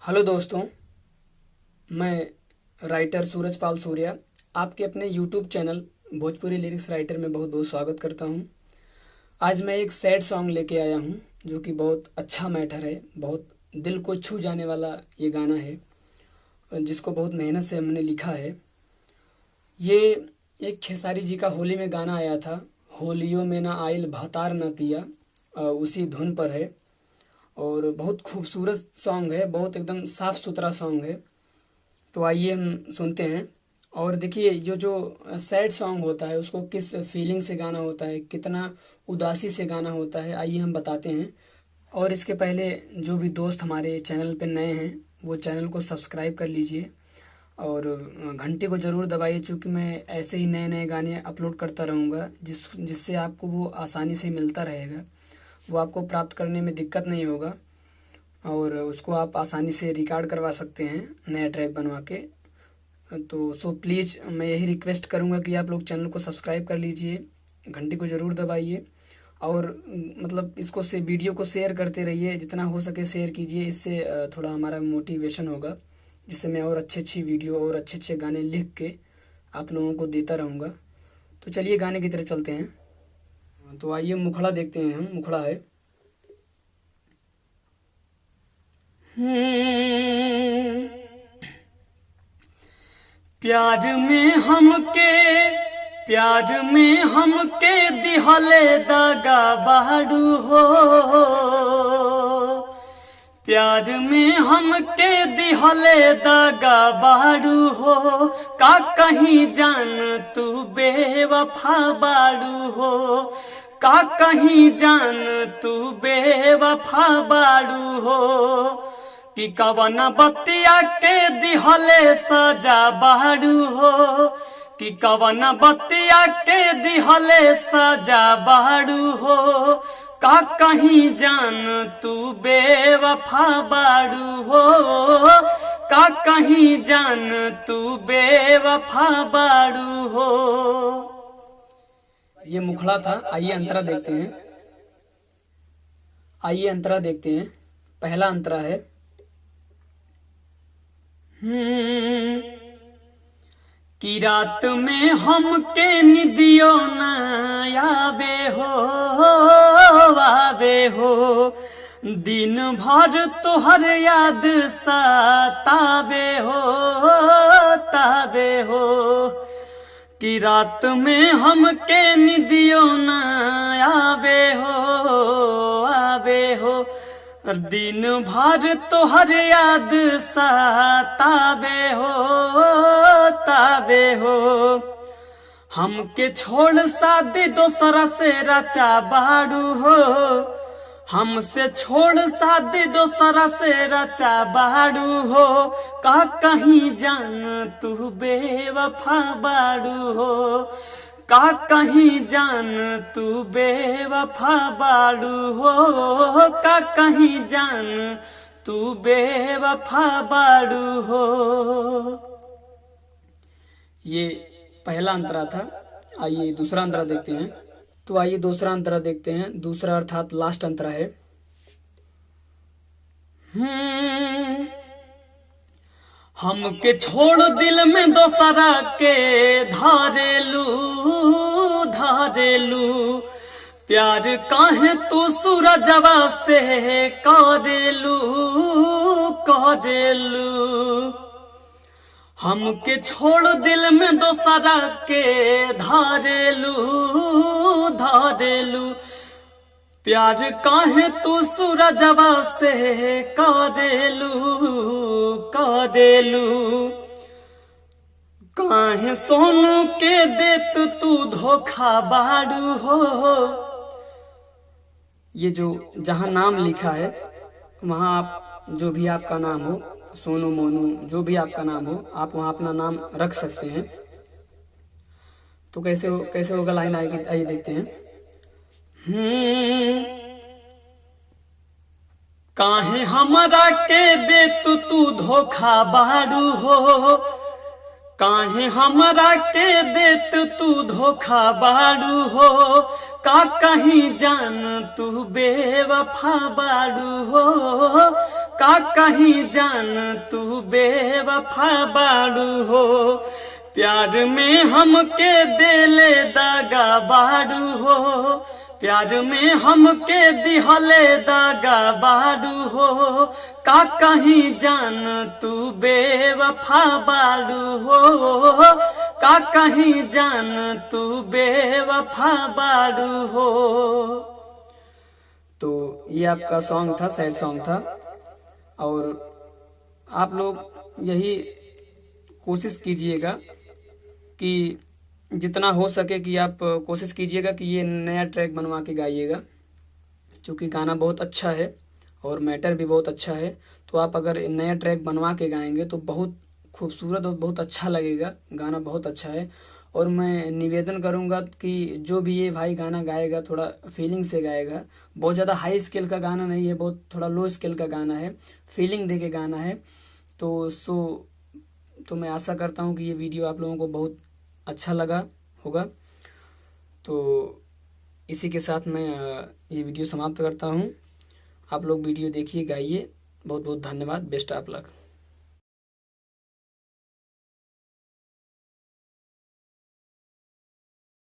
Hello दोस्तों, मैं writer Surajpal Surya आपके अपने YouTube channel Bhojpuri lyrics writer में बहुत बहुत स्वागत करता हूं। आज मैं एक सैड सॉन्ग लेके आया हूं जो कि बहुत अच्छा मैटर है। बहुत दिल को छू जाने वाला ये गाना है जिसको बहुत मेहनत से हमने लिखा है। ये एक खेसारी जी का होली में गाना आया था, होलियों में ना आइल भतार न पिया, उसी धुन पर है। और बहुत खूबसूरत सॉन्ग है, बहुत एकदम साफ सुथरा सॉन्ग है। तो आइए हम सुनते हैं। और देखिए जो सैड सॉन्ग होता है उसको किस फीलिंग से गाना होता है, कितना उदासी से गाना होता है, आइए हम बताते हैं। और इसके पहले जो भी दोस्त हमारे चैनल पे नए हैं वो चैनल को सब्सक्राइब कर लीजिए और घंटे को ज़रूर दबाइए, क्योंकि मैं ऐसे ही नए नए गाने अपलोड करता रहूँगा जिससे आपको वो आसानी से मिलता रहेगा, वो आपको प्राप्त करने में दिक्कत नहीं होगा और उसको आप आसानी से रिकॉर्ड करवा सकते हैं नया ट्रैक बनवा के। तो प्लीज़ मैं यही रिक्वेस्ट करूँगा कि आप लोग चैनल को सब्सक्राइब कर लीजिए, घंटी को ज़रूर दबाइए और मतलब इसको से वीडियो को शेयर करते रहिए, जितना हो सके शेयर कीजिए। इससे थोड़ा हमारा मोटिवेशन होगा, जिससे मैं और अच्छी वीडियो और अच्छे गाने लिख के आप लोगों को देता रहूँगा। तो चलिए गाने की तरफ चलते हैं। तो आइए मुखड़ा देखते हैं हम। मुखड़ा है। प्यार में हमके दिहले दगा बाड़ू हो, प्यार में हमके दिहले दगा बाड़ू हो, का कहीं जान तू बेवफा बाड़ू हो, का कहीं जान तू बेवफा बाड़ू हो, कि कवना बतिया के दिहले सजा बाड़ू हो, कि कवना बतिया के दिहले सजा बाड़ू हो, का कहीं जान तू बेवफा बाड़ू हो, का कहीं जान तू बेवफा बाड़ू हो। ये मुखड़ा था। आइए अंतरा देखते हैं। पहला अंतरा है। कि रात में हमके निदियो न आवे हो, दिन भर तोहर याद सतावे हो, कि रात में हमके निदियो न आवे हो, दिन भर तोहर याद सतावे हो, हमके छोड़ शादी दोसरा से रचा बाड़ू हो, हमसे छोड़ शादी दोसरा से रचा बाड़ू हो, का कहीं जान तू बेवफा बाड़ू हो, का कहीं जान तू बेवफा बाड़ू हो, का कहीं जान तू बेवफा बाड़ू हो। ये पहला अंतरा था। आइए दूसरा अंतरा देखते हैं। तो आइए दूसरा अंतरा देखते हैं। दूसरा अर्थात लास्ट अंतरा है। हमके छोड़ दिल में दोसरा के धारेलू, प्यार काहे तू सूरजवा से करेलू, हमके छोड़ दिल में दोसरा के धारेलू, प्यार काहे तू सूरजवा से करेलू, काहे सोनू के देत तू धोखा बाड़ू हो। ये जो जहाँ नाम लिखा है वहाँ आप जो भी आपका नाम हो, सोनू मोनू जो भी आपका नाम हो, आप वहाँ अपना नाम रख सकते हैं। तो कैसे होगा लाइन आएगी, आइए देखते हैं। काहे हमरा के दे तू धोखा बाड़ू हो, काहे हमरा के देत तू धोखा बाड़ू हो, का कहीं जान तू बेवफा बाड़ू हो, का कहीं जान तू बेवफा बाड़ू हो। प्यार में हमके देले दागा बाड़ू हो, प्यार में हमके दिहले दागा बाड़ू हो, का कहीं जान तू बेवफा बाड़ू हो, का कहीं जान तू बेवफा बाड़ू हो। तो ये आपका सॉन्ग था, सैड सॉन्ग था। और आप लोग यही कोशिश कीजिएगा कि जितना हो सके कि आप कोशिश कीजिएगा कि ये नया ट्रैक बनवा के गाइएगा, क्योंकि गाना बहुत अच्छा है और मैटर भी बहुत अच्छा है। तो आप अगर नया ट्रैक बनवा के गाएंगे तो बहुत खूबसूरत और बहुत अच्छा लगेगा, गाना बहुत अच्छा है। और मैं निवेदन करूंगा कि जो भी ये भाई गाना गाएगा थोड़ा फीलिंग से गाएगा, बहुत ज़्यादा हाई स्केल का गाना नहीं है, बहुत थोड़ा लो स्केल का गाना है, फीलिंग दे के गाना है। तो मैं आशा करता हूँ कि ये वीडियो आप लोगों को बहुत अच्छा लगा होगा। तो इसी के साथ मैं ये वीडियो समाप्त करता हूँ। आप लोग वीडियो देखिए, गाइए। बहुत बहुत धन्यवाद। Best of luck.